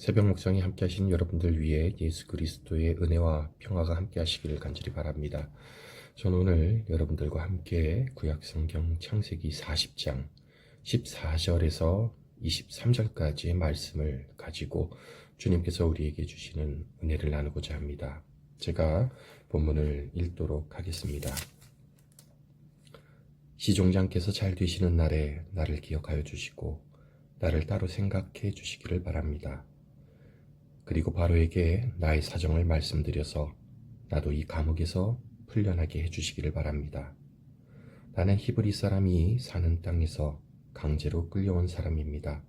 새벽 묵상에 함께 하시는 여러분들 위해 예수 그리스도의 은혜와 평화가 함께 하시기를 간절히 바랍니다. 저는 오늘 여러분들과 함께 구약성경 창세기 40장 14절에서 23절까지의 말씀을 가지고 주님께서 우리에게 주시는 은혜를 나누고자 합니다. 제가 본문을 읽도록 하겠습니다. 시종장께서 잘 되시는 날에 나를 기억하여 주시고 나를 따로 생각해 주시기를 바랍니다. 그리고 바로에게 나의 사정을 말씀드려서 나도 이 감옥에서 풀려나게 해주시기를 바랍니다. 나는 히브리 사람이 사는 땅에서 강제로 끌려온 사람입니다.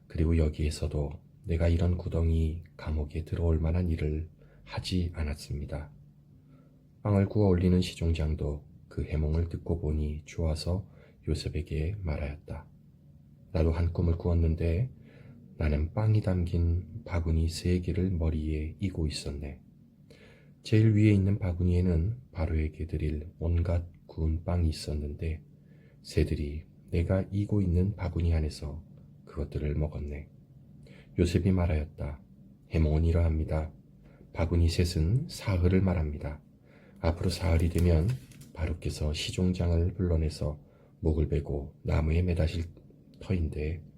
그리고 여기에서도 내가 이런 구덩이 감옥에 들어올 만한 일을 하지 않았습니다. 빵을 구워 올리는 시종장도 그 해몽을 듣고 보니 좋아서 요셉에게 말하였다. 나도 한 꿈을 꾸었는데 나는 빵이 담긴 바구니 3개를 머리에 이고 있었네. 제일 위에 있는 바구니에는 바로에게 드릴 온갖 구운 빵이 있었는데 새들이 내가 이고 있는 바구니 안에서 그것들을 먹었네. 요셉이 말하였다. 해몽은 이러합니다. 바구니 셋은 사흘을 말합니다. 앞으로 사흘이 되면 바로께서 시종장을 불러내서 목을 베고 나무에 매다실 터인데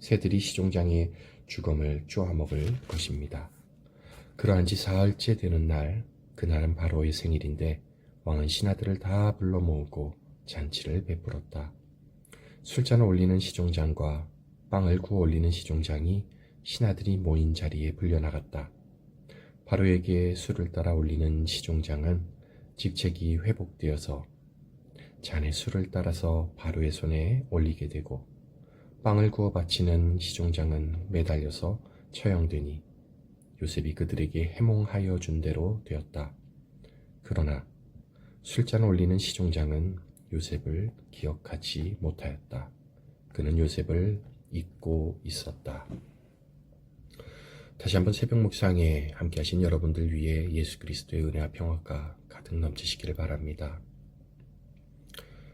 새들이 시종장의 주검을 쪼아먹을 것입니다. 그러한 지 사흘째 되는 날, 그날은 바로의 생일인데 왕은 신하들을 다 불러 모으고 잔치를 베풀었다. 술잔을 올리는 시종장과 빵을 구워 올리는 시종장이 신하들이 모인 자리에 불려나갔다. 바로에게 술을 따라 올리는 시종장은 직책이 회복되어서 잔에 술을 따라서 바로의 손에 올리게 되고 빵을 구워 바치는 시종장은 매달려서 처형되니 요셉이 그들에게 해몽하여 준 대로 되었다. 그러나 술잔을 올리는 시종장은 요셉을 기억하지 못하였다. 그는 요셉을 잊고 있었다. 다시 한번 새벽 묵상에 함께 하신 여러분들 위해 예수 그리스도의 은혜와 평화가 가득 넘치시기를 바랍니다.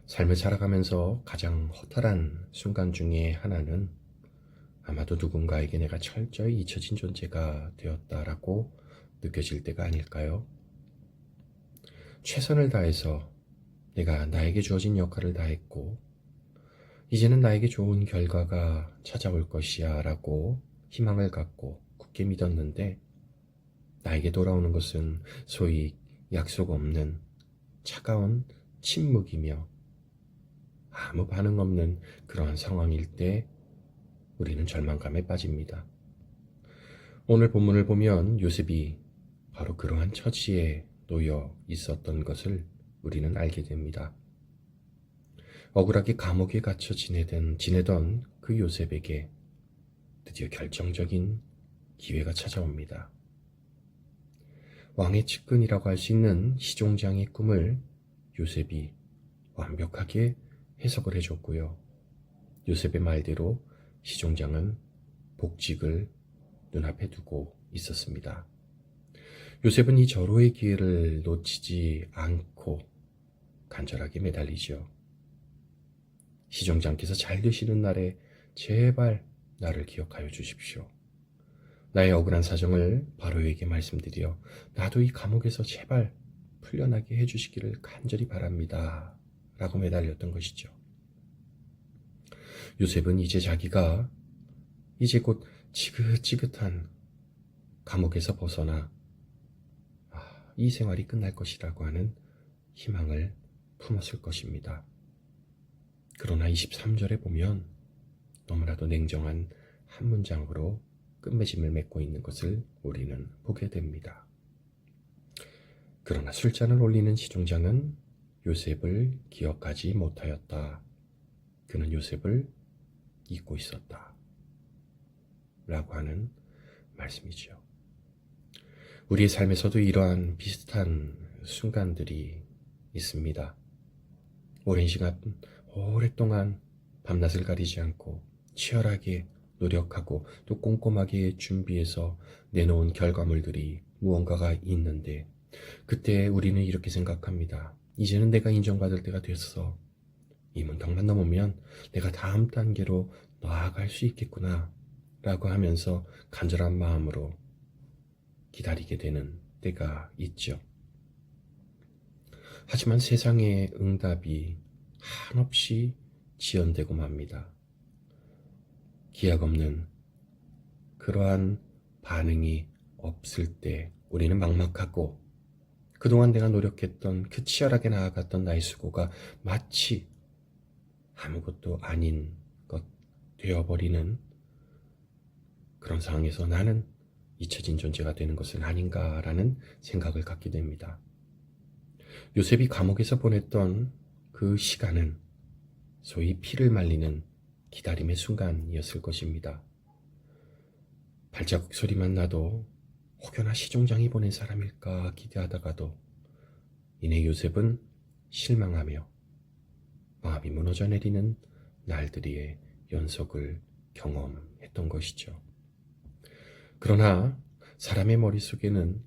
삶을 살아가면서 가장 허탈한 순간 중에 하나는 아마도 누군가에게 내가 철저히 잊혀진 존재가 되었다라고 느껴질 때가 아닐까요? 최선을 다해서 내가 나에게 주어진 역할을 다했고 이제는 나에게 좋은 결과가 찾아올 것이야 라고 희망을 갖고 굳게 믿었는데 나에게 돌아오는 것은 소위 약속 없는 차가운 침묵이며 아무 반응 없는 그러한 상황일 때 우리는 절망감에 빠집니다. 오늘 본문을 보면 요셉이 바로 그러한 처지에 놓여 있었던 것을 우리는 알게 됩니다. 억울하게 감옥에 갇혀 지내던 그 요셉에게 드디어 결정적인 기회가 찾아옵니다. 왕의 측근이라고 할 수 있는 시종장의 꿈을 요셉이 완벽하게 해석을 해줬고요. 요셉의 말대로 시종장은 복직을 눈앞에 두고 있었습니다. 요셉은 이 절호의 기회를 놓치지 않고 간절하게 매달리죠. 시종장께서 잘 되시는 날에 제발 나를 기억하여 주십시오. 나의 억울한 사정을 바로에게 말씀드려 나도 이 감옥에서 제발 풀려나게 해주시기를 간절히 바랍니다. 라고 매달렸던 것이죠. 요셉은 이제 자기가 이제 곧 지긋지긋한 감옥에서 벗어나 이 생활이 끝날 것이라고 하는 희망을 품었을 것입니다. 그러나 23절에 보면 너무나도 냉정한 한 문장으로 끝맺음을 맺고 있는 것을 우리는 보게 됩니다. 그러나 술잔을 올리는 시종장은 요셉을 기억하지 못하였다. 그는 요셉을 잊고 있었다. 라고 하는 말씀이죠. 우리의 삶에서도 이러한 비슷한 순간들이 있습니다. 오랜 시간, 오랫동안 밤낮을 가리지 않고 치열하게 노력하고 또 꼼꼼하게 준비해서 내놓은 결과물들이 무언가가 있는데 그때 우리는 이렇게 생각합니다. 이제는 내가 인정받을 때가 됐어. 이 문턱만 넘으면 내가 다음 단계로 나아갈 수 있겠구나 라고 하면서 간절한 마음으로 기다리게 되는 때가 있죠. 하지만 세상의 응답이 한없이 지연되고 맙니다. 기약 없는 그러한 반응이 없을 때 우리는 막막하고 그동안 내가 노력했던 그 치열하게 나아갔던 나의 수고가 마치 아무것도 아닌 것 되어버리는 그런 상황에서 나는 잊혀진 존재가 되는 것은 아닌가라는 생각을 갖게 됩니다. 요셉이 감옥에서 보냈던 그 시간은 소위 피를 말리는 기다림의 순간이었을 것입니다. 발자국 소리만 나도 혹여나 시종장이 보낸 사람일까 기대하다가도 이내 요셉은 실망하며 마음이 무너져 내리는 날들의 연속을 경험했던 것이죠. 그러나 사람의 머릿속에는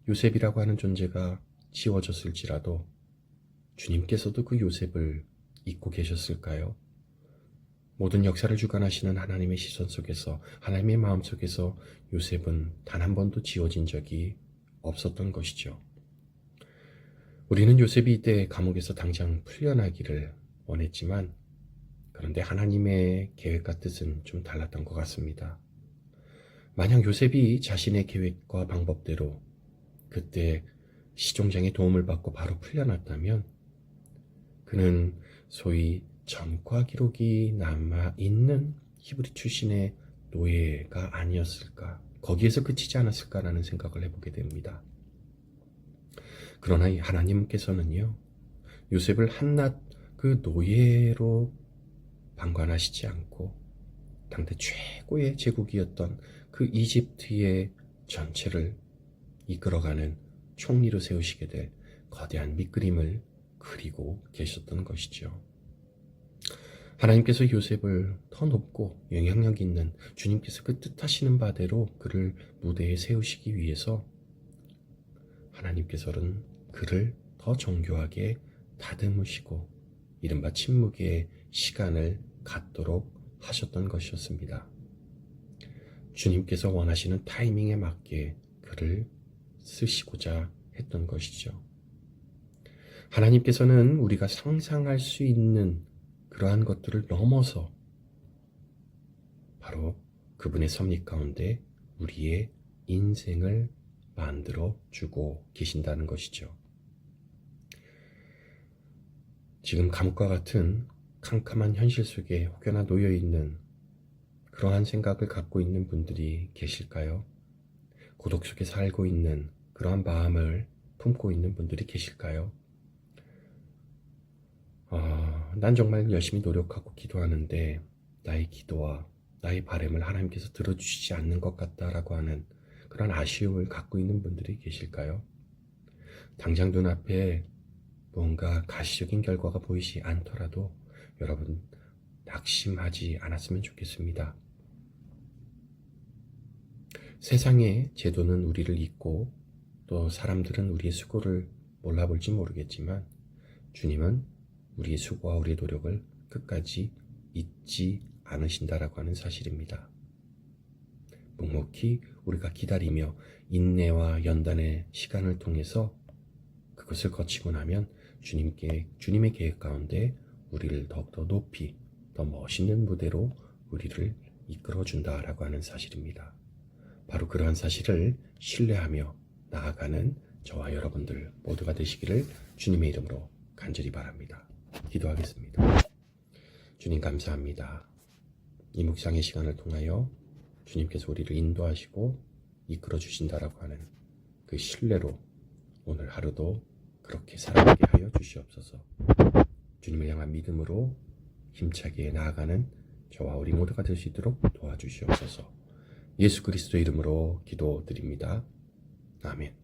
요셉이라고 하는 존재가 지워졌을지라도 주님께서도 그 요셉을 잊고 계셨을까요? 모든 역사를 주관하시는 하나님의 시선 속에서 하나님의 마음 속에서 요셉은 단 한 번도 지워진 적이 없었던 것이죠. 우리는 요셉이 이때 감옥에서 당장 풀려나기를 원했지만 그런데 하나님의 계획과 뜻은 좀 달랐던 것 같습니다. 만약 요셉이 자신의 계획과 방법대로 그때 시종장의 도움을 받고 바로 풀려났다면 그는 소위 전과 기록이 남아있는 히브리 출신의 노예가 아니었을까, 거기에서 그치지 않았을까라는 생각을 해보게 됩니다. 그러나 하나님께서는요, 요셉을 한낱 그 노예로 방관하시지 않고 당대 최고의 제국이었던 그 이집트의 전체를 이끌어가는 총리로 세우시게 될 거대한 밑그림을 그리고 계셨던 것이죠. 하나님께서 요셉을 더 높고 영향력 있는 주님께서 그 뜻하시는 바대로 그를 무대에 세우시기 위해서 하나님께서는 그를 더 정교하게 다듬으시고 이른바 침묵의 시간을 갖도록 하셨던 것이었습니다. 주님께서 원하시는 타이밍에 맞게 그를 쓰시고자 했던 것이죠. 하나님께서는 우리가 상상할 수 있는 그러한 것들을 넘어서 바로 그분의 섭리 가운데 우리의 인생을 만들어 주고 계신다는 것이죠. 지금 감옥과 같은 캄캄한 현실 속에 혹여나 놓여있는 그러한 생각을 갖고 있는 분들이 계실까요? 고독 속에 살고 있는 그러한 마음을 품고 있는 분들이 계실까요? 난 정말 열심히 노력하고 기도하는데 나의 기도와 나의 바람을 하나님께서 들어주시지 않는 것 같다라고 하는 그런 아쉬움을 갖고 있는 분들이 계실까요? 당장 눈앞에 뭔가 가시적인 결과가 보이지 않더라도 여러분 낙심하지 않았으면 좋겠습니다. 세상의 제도는 우리를 잊고 또 사람들은 우리의 수고를 몰라볼지 모르겠지만 주님은 우리의 수고와 우리의 노력을 끝까지 잊지 않으신다라고 하는 사실입니다. 묵묵히 우리가 기다리며 인내와 연단의 시간을 통해서 그것을 거치고 나면 주님의 계획 가운데 우리를 더욱더 높이 더 멋있는 무대로 우리를 이끌어준다라고 하는 사실입니다. 바로 그러한 사실을 신뢰하며 나아가는 저와 여러분들 모두가 되시기를 주님의 이름으로 간절히 바랍니다. 기도하겠습니다. 주님 감사합니다. 이 묵상의 시간을 통하여 주님께서 우리를 인도하시고 이끌어 주신다라고 하는 그 신뢰로 오늘 하루도 그렇게 살아가게 하여 주시옵소서. 믿음으로 힘차게 나아가는 저와 우리 모두가 될 수 있도록 도와주시옵소서. 예수 그리스도 이름으로 기도드립니다. 아멘.